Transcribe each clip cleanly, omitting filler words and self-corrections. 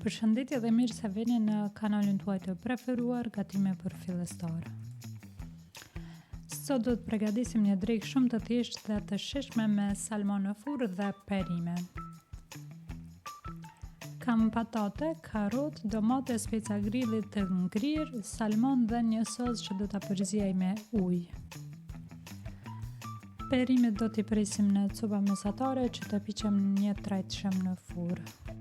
Përshëndetje dhe mirë se vini në kanalin tuaj të preferuar Gatime për fillestarë. Sot do të përgatisim një drekë shumë të thjeshtë dhe të shijshme me salmon në furrë dhe perime. Kam patate, karrot, domate, speca grilli të ngrirë, salmon dhe një sos që do ta përziej me ujë. Perimet do t'i presim në copa mesatare që të piqem një trajtshëm në furrë.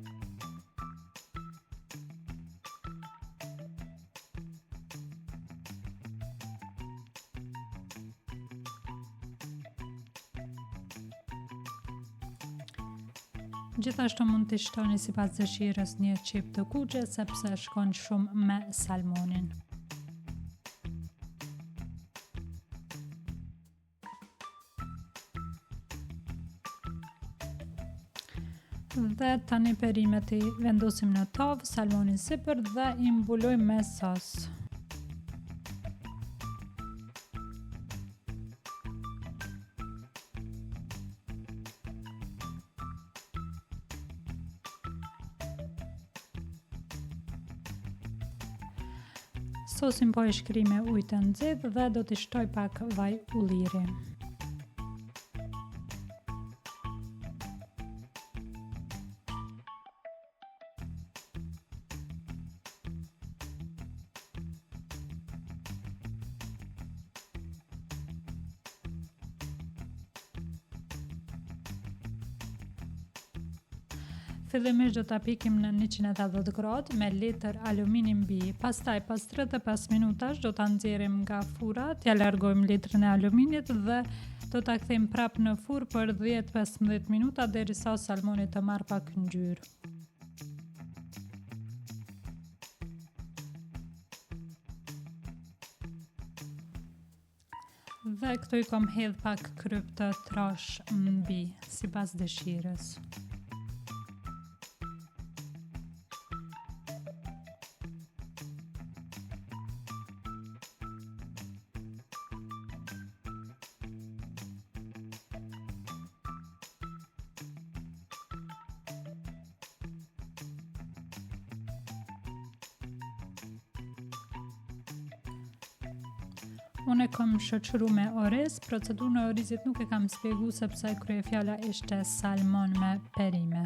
Gjithashtu mund t'i shtoni sipas dëshirës një qip të kuqe sepse shkon shumë me salmonin. Dhe tani perimet i vendosim në tavë, salmonin sipër dhe i mbulojmë me sos. Sosin po e shkri me ujë të nxehtë dhe do t'i shtoj pak vaj ulliri. Fillimisht do ta pikim në 180 gradë me letër alumini mbi. Pastaj pas 35 minutash do ta nxjerrim nga furra, t'ja largojmë letrën e aluminit dhe do ta kthejmë prapë në furrë për 10-15 minuta derisa salmoni të marrë pak ngjyrë. Dhe këtu i kam hedh pak kryp të trash mbi, sipas dëshirës. Unë e kam shoqëru me oriz, procedurën e orizit nuk e kam shpjegu sepse kryefjala ishte salmon me perime.